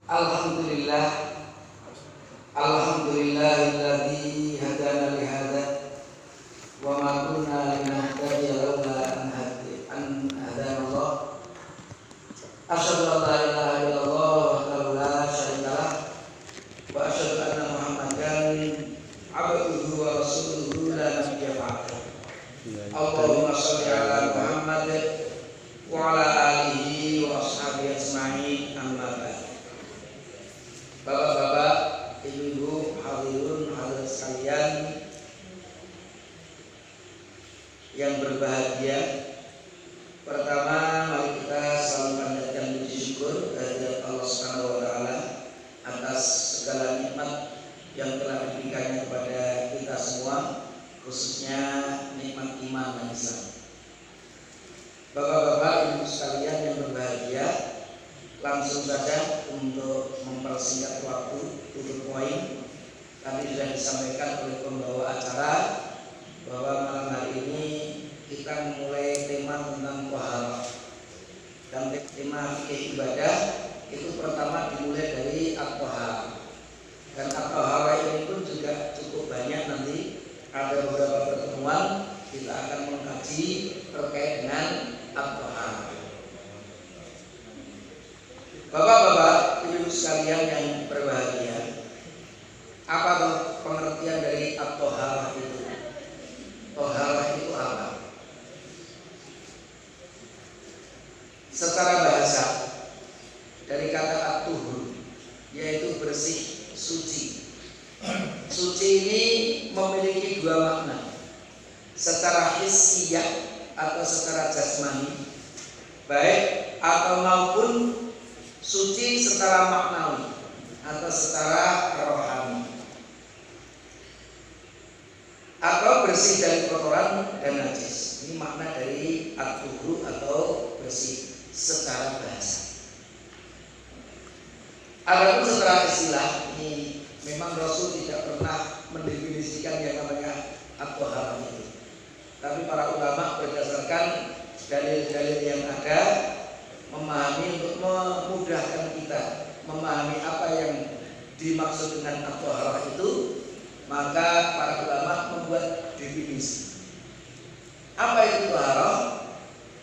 Alhamdulillah, alhamdulillahilladzi hadana li hadza wa ma kunna linahtadiya laula an hadana Allah. Asyhadu an la ilaha illallah wahdahu la syarika lah wa asyhadu anna Muhammadan abduhu wa rasuluhu la nabiyya ba'dahu. Allahumma shalli ala Muhammad wa ala alihi wa ashabihi ajma'in, amma ba'd. Bapak-bapak, ibu-ibu, hadirin hadirat sekalian yang berbahagia. Pertama, mari kita selalu panjatkan puji syukur kehadirat Allah Subhanahu wa taala atas segala nikmat yang telah diberikannya kepada kita semua, khususnya nikmat iman dan Islam. Bapak-bapak, ibu sekalian yang berbahagia, langsung saja untuk mempersingkat waktu tutup poin. Tadi sudah disampaikan oleh pembawa acara bahwa malam hari ini kita memulai tema tentang taharah. Dan tema fikih ibadah itu pertama dimulai dari at-taharah. Dan at-taharah ini pun juga cukup banyak, nanti ada beberapa pertemuan kita akan mengkaji terkait dengan at-taharah. Bapak-bapak, ibu sekalian yang berbahagia, apa tuh pengertian dari at-taharah itu? Taharah itu apa? Secara bahasa dari kata at-tuhur, yaitu bersih, suci. Suci ini memiliki dua makna, secara hissiyah atau secara jasmani, baik atau maupun suci secara maknawi atau secara rohani, atau bersih dari kotoran dan najis. Ini makna dari at-tuhur atau bersih secara bahasa. Adapun secara istilah, ini memang Rasul tidak pernah mendefinisikan yang namanya at-taharah itu. Tapi para ulama berdasarkan dalil-dalil yang ada memahami untuk memudahkan kita memahami apa yang dimaksud dengan at-taharah itu, maka para ulama membuat definisi. Apa itu taharah?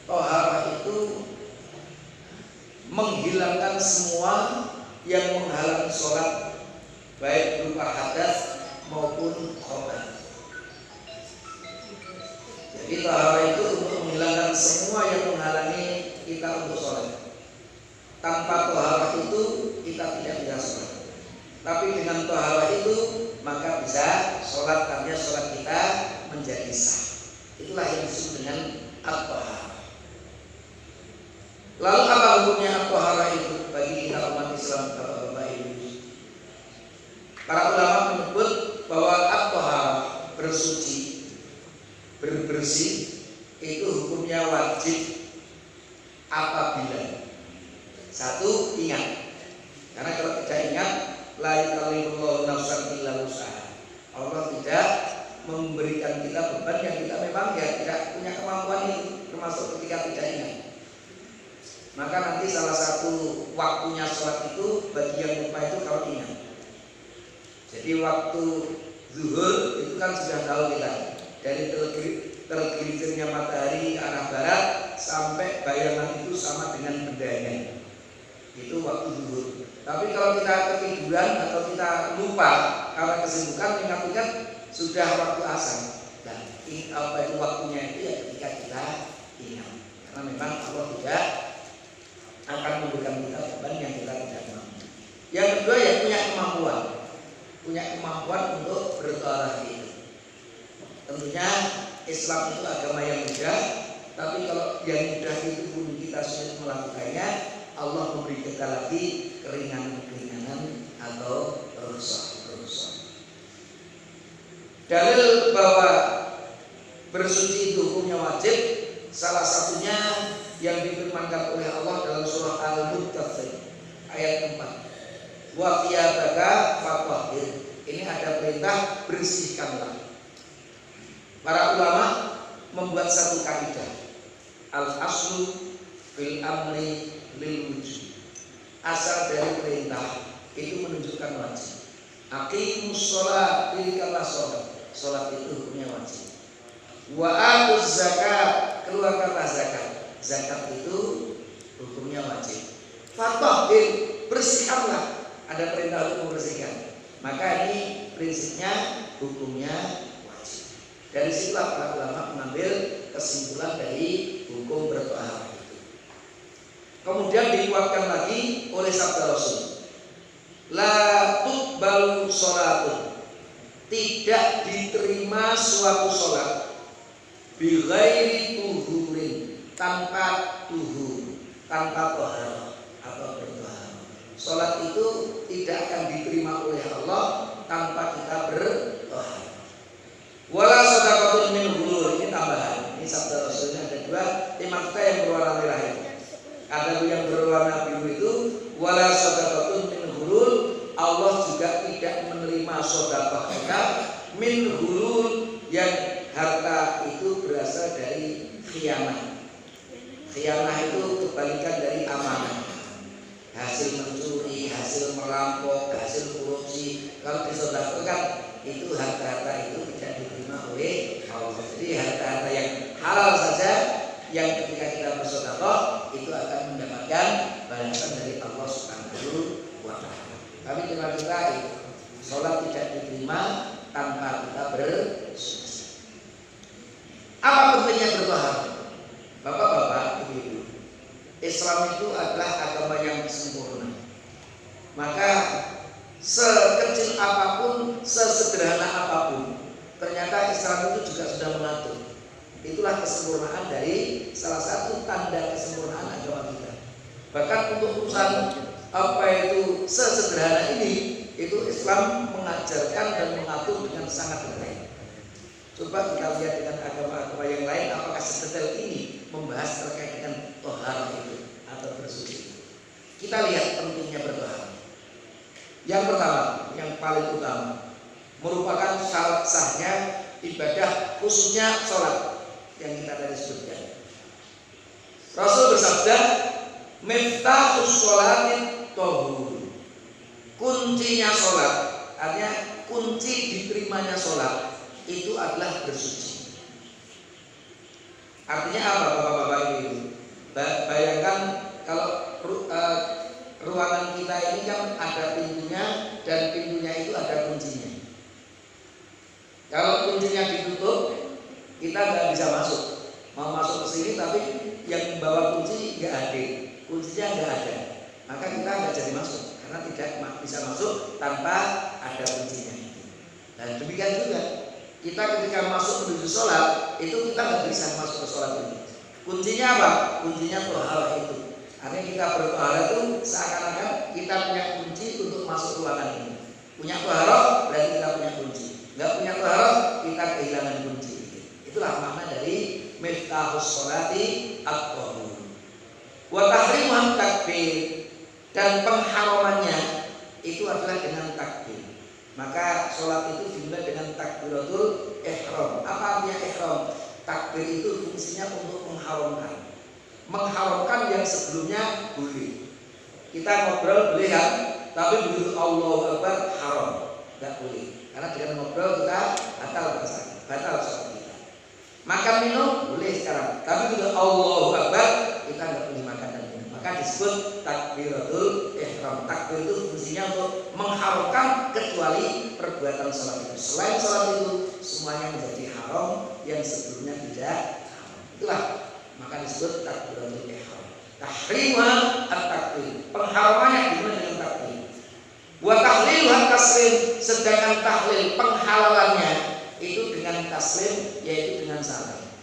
Taharah itu menghilangkan semua yang menghalangi sholat, baik berupa hadas maupun khobar. Jadi taharah itu untuk menghilangkan semua yang menghalangi kita untuk sholat. Tanpa taharah itu kita tidak bisa sholat. Tapi dengan taharah itu maka bisa sholat, karena sholat kita menjadi sah. Itulah yang disebut dengan at-taharah. Lalu apa hukumnya at-taharah itu bagi kita umat Islam, Bapak Ibu? Para ulama menyebut bahwa at-taharah, bersuci, bersih, itu hukumnya wajib apabila satu, ingat. Karena kalau tidak ingat, la yukallifullahu nafsan illa wus'aha. Allah tidak memberikan kita beban yang kita memang tidak punya kemampuan itu, termasuk ketika tidak ingat. Maka nanti salah satu waktunya sholat itu bagi yang lupa itu kalau ingat. Jadi waktu zuhur itu kan sudah tahu kita, dari tergelincirnya matahari ke arah barat sampai bayangan itu sama dengan bendanya, itu waktu zuhur. Tapi kalau kita ketiduran atau kita lupa karena kesibukan, ingat-ingat sudah waktu asar. Dan apa itu waktunya itu ya ketika kita ingat. Karena memang Allah tidak akan memberikan kita beban yang kita tidak mampu. Yang kedua ya punya kemampuan untuk bertaharah itu. Tentunya Islam itu agama yang mudah, tapi kalau yang mudah itu pun kita sulit melakukannya, Allah memberi kita lagi keringanan-keringanan atau rukhsah. Dalil bahwa bersuci itu hukumnya wajib, salah satunya yang difirmankan oleh Allah dalam surah Al-Muddathir ayat 4. Wa thiyabaka fatahhir. Ini ada perintah bersihkanlah. Para ulama membuat satu kaidah, al-aslu fil amri lil wujud. asal dari perintah itu menunjukkan wajib. Aqimus sholat, dirikanlah sholat. Sholat itu hukumnya wajib. Wa atuz zakat, keluarkanlah zakat. Zakat itu hukumnya wajib. Fatahhir, bersihkanlah. Ada perintah untuk membersihkan. Maka ini prinsipnya hukumnya wajib. Dari situlah para ulama mengambil kesimpulan dari hukum bertoharoh itu. Kemudian dikuatkan lagi oleh sabda Rasul, la tuqbalu sholatun, tidak diterima suatu sholat bi ghairi tuhurin, tanpa tuhur, tanpa toharoh atau bertoharoh. Sholat itu tidak akan diterima oleh Allah tanpa kita bertoharoh. Wala sadaqatun min ghulul, ini tambahan. Ini sabda Rasulnya ada dua. Maksudnya yang berwarna merah ini. Ada yang berwarna biru itu wala sadaqatun min ghulul, Allah juga tidak menerima sedekah kita min ghulul, yang harta itu berasal dari khianah. Khianah itu kebalikan dari amanah. Hasil mencuri, hasil merampok, hasil korupsi, kalau disedekahkan itu harta-harta itu tidak diterima oleh Allah. Jadi harta-harta yang halal saja yang ketika kita bersedekah itu akan mendapatkan balasan dari Allah Subhanahu wa taala. Tapi dengan kita sholat tidak diterima tanpa kita bersuci. Apa pentingnya bertoharoh? Bapak-bapak, ibu-ibu, Islam itu adalah agama yang sempurna. Maka sekecil apapun, sesederhana apapun, ternyata Islam itu juga sudah mengatur. Itulah kesempurnaan dari salah satu tanda kesempurnaan agama kita. Bahkan untuk urusan apa itu sesederhana ini, itu Islam mengajarkan dan mengatur dengan sangat detail. Coba kita lihat dengan agama-agama yang lain, apakah sedetail ini membahas terkait dengan toharoh itu atau bersuci. Kita lihat pentingnya bertoharoh. Yang pertama, yang paling utama, merupakan syarat sahnya ibadah, khususnya sholat yang kita tadi sebutkan. Rasul bersabda, miftahus sholatin tohur, kuncinya sholat, artinya kunci diterimanya sholat itu adalah bersuci. Artinya apa, bapak-bapak ibu? Bayangkan kalau ruangan kita ini kan ada pintunya, dan pintunya itu ada kuncinya. Kalau kuncinya ditutup, kita nggak bisa masuk. Mau masuk ke sini tapi yang membawa kunci nggak ada, kuncinya nggak ada, maka kita nggak jadi masuk karena tidak bisa masuk tanpa ada kuncinya. Dan demikian juga kita ketika masuk menuju sholat itu kita nggak bisa masuk ke sholat itu. Kuncinya apa? Kuncinya toharoh itu. Artinya kita bertoharoh itu seakan-akan kita punya kunci untuk masuk ruangan ini. Punya toharoh berarti kita punya kunci. Nggak punya toharoh kita kehilangan kunci. Itulah makna dari miftahus sholati at-tahur. Wa tahrimuhan takbir, dan pengharamannya itu adalah dengan takbir. Maka sholat itu dimulai dengan takbiratul ihram. Apa artinya ihram? Takbir itu fungsinya untuk mengharamkan. Mengharamkan yang sebelumnya boleh. Kita ngobrol boleh kan? Tapi begitu Allahu Akbar haram, nggak boleh. Karena dengan ngobrol kita batal sholat kita. Makan minum boleh sekarang, tapi begitu Allahu Akbar kita nggak boleh makan dan minum. Maka disebut takbiratul ihram. Takbir itu fungsinya untuk mengharamkan kecuali perbuatan sholat itu. Selain sholat itu semuanya menjadi haram yang sebelumnya tidak haram. Itulah maka disebut takbiratul ihram. Tahrimuha at-takbir, pengharamannya dimulai dengan takbir. Wa tahliluha taslim, sedangkan tahlil penghalalannya itu dengan taslim, yaitu dengan salam.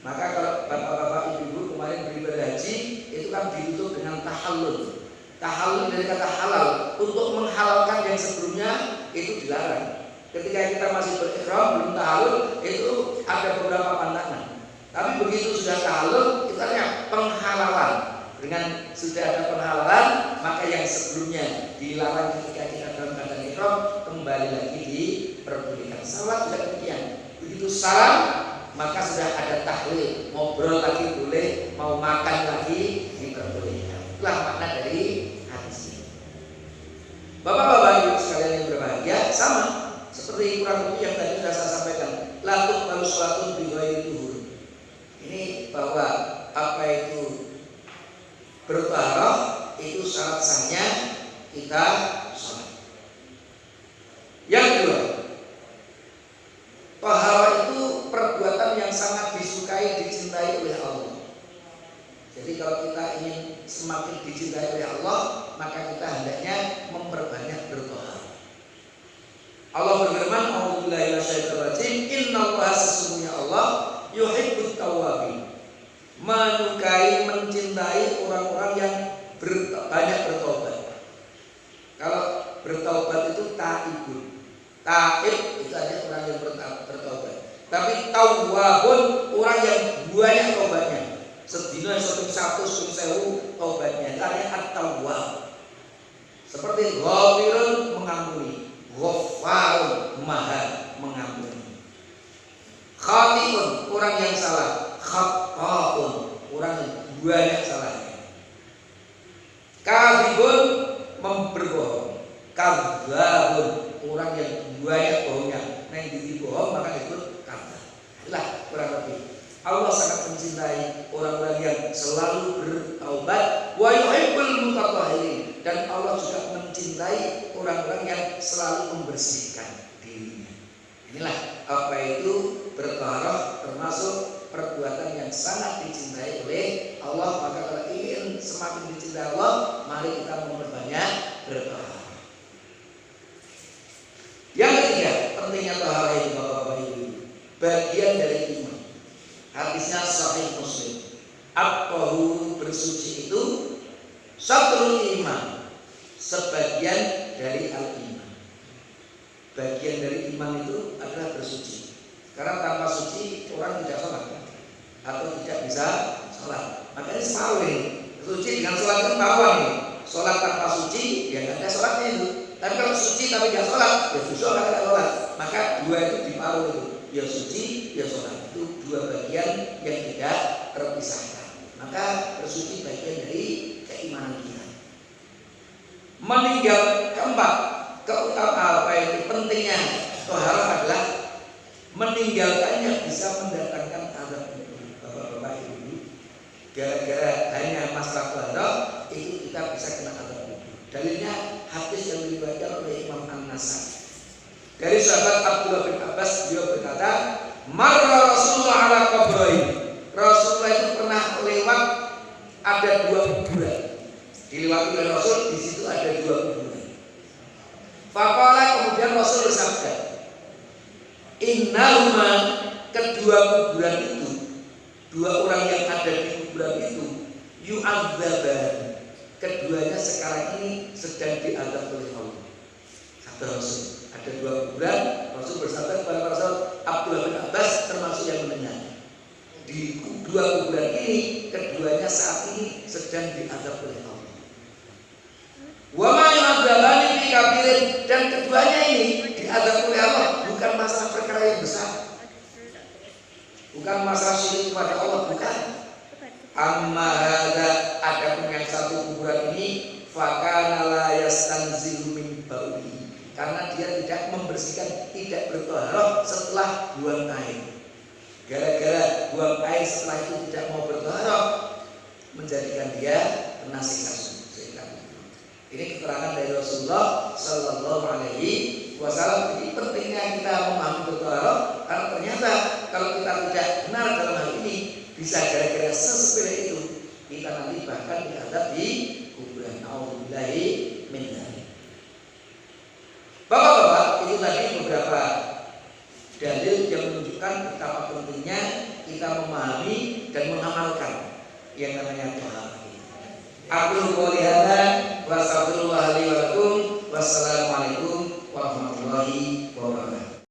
Maka kalau bapak-bapak ibu-ibu kemarin beribadah haji itu kan ditutup dengan tahallul. Tahallul dari kata halal, untuk menghalalkan yang sebelumnya itu dilarang. Ketika kita masih berihram belum tahallul itu ada beberapa pantangan. Tapi begitu sudah tahallul itu artinya penghalalan. Dengan sudah ada penghalalan, maka yang sebelumnya dilarang ketika kita dalam keadaan ihram kembali lagi diperbolehkan. Salat juga demikian. Begitu salam maka sudah ada tahlil, ngobrol lagi boleh, mau makan lagi diperbolehkan. Itulah makna dari Bapak-bapak ibu sekalian yang berbahagia, sama seperti kurang lebih yang tadi sudah saya sampaikan. Latuk baru sholatun bighairi tuhur. Ini bahwa apa itu bertaharah itu syarat sahnya kita sholat. Yang kedua, taharah itu perbuatan yang sangat disukai, dicintai oleh Allah. Jadi kalau kita ingin semakin dicintai oleh Allah, maka kita hendaknya memperbanyak bertaharah. Allah berfirman, "A'udzubillahi minasyaitonir rajim, innallaha sesungguhnya Allah yuhibbut tawwabin." Menyukai, mencintai orang-orang yang banyak bertobat. Kalau bertobat itu taibun. Taib itu ada orang yang bertobat. Tapi tawwabun orang yang banyak tobatnya. Sedina sampai 100.000 tobatnya. Itu artinya at-tawwab. Seperti ghafirun mengampuni, ghaffarun maha mengampuni. Khati'un orang yang salah, khata'un orang yang banyak salahnya. Kadzibun berbohong, kadzabun orang yang banyak bohongnya. Nah yang dibohong maka disebut kadzab. Itulah kurang lebih. Allah sangat mencintai orang-orang yang selalu bertaubat, wa yuhibbul mutatahhirin, dan Allah juga mencintai orang-orang yang selalu membersihkan dirinya. Inilah apa itu bertaharah, termasuk perbuatan yang sangat dicintai oleh Allah. Maka kalau ingin semakin dicintai Allah, mari kita memperbanyak bertaharah. Yang ketiga, pentingnya taharah itu Bapak-bapak Ibu, bagian dari iman. Hadisnya Sahih Muslim. At-tahuru bersuci itu satrul iman, sebagian dari al-iman. Bagian dari iman itu adalah bersuci. Karena tanpa suci orang tidak sholat atau tidak bisa sholat. Makanya separuh ini. Suci dengan sholat kan paruh ini. Sholat tanpa suci ya nggak ada sholatnya itu. Tapi kalau suci tapi tidak sholat, ya justru tidak sholat. Maka dua itu diparuh itu. Ya suci, ya sholat. Itu dua bagian yang tidak terpisahkan. Maka bersuci bagian dari keimanan kita. Meninggal keempat, keutamaan apa itu pentingnya taharah adalah meninggalkannya bisa mendatangkan azab kubur. Bapak-bapak Ibu, gara-gara hanya masalah taharah itu kita bisa kena azab kubur. Dalilnya hadis yang diriwayatkan oleh Imam An-Nasai. Dari sahabat Abdullah bin Abbas, beliau berkata, "Marra Rasulullah ala qabrain." Rasulullah itu pernah lewat ada dua kuburan. Dilewati oleh Rasul, di situ ada dua kuburan. Faqala, kemudian Rasul bersabda, "Innahuma," kedua kuburan itu, dua orang yang ada di kuburan itu, yu'adzaban, keduanya sekarang ini sedang diazab oleh Allah. Kata Rasul, ada dua kuburan. Rasul bersabda kepada Rasul, Abdullah bin Abbas termasuk yang mendengar. Di dua kuburan ini, keduanya saat ini sedang diazab oleh Allah. Wa ma yu'adzabani fi kabirin, dan keduanya ini diazab oleh Allah bukan masalah perkara yang besar. Bukan masalah syirik kepada Allah, bukan. Amma hadza, adapun yang satu kuburan ini, fakana la yastanzilu min bauli, karena dia tidak membersihkan, tidak bertaharah setelah buang air. Gara-gara buang air setelah itu tidak mau bertaharah, menjadikan dia kena siksa kubur. Ini keterangan dari Rasulullah Sallallahu Alaihi Wasallam. Jadi pentingnya kita memahami bertaharah, karena ternyata kalau kita tidak benar dalam hal ini, bisa gara-gara sesepele itu kita nanti bahkan diazab di kuburan. Nauzubillahi min dzalik. Bapak-bapak, itu tadi beberapa dalil yang menunjukkan betapa pentingnya kita memahami dan mengamalkan yang namanya taharah. Aku qouli hadza wa astaghfirullah li wa lakum. Wassalamualaikum warahmatullahi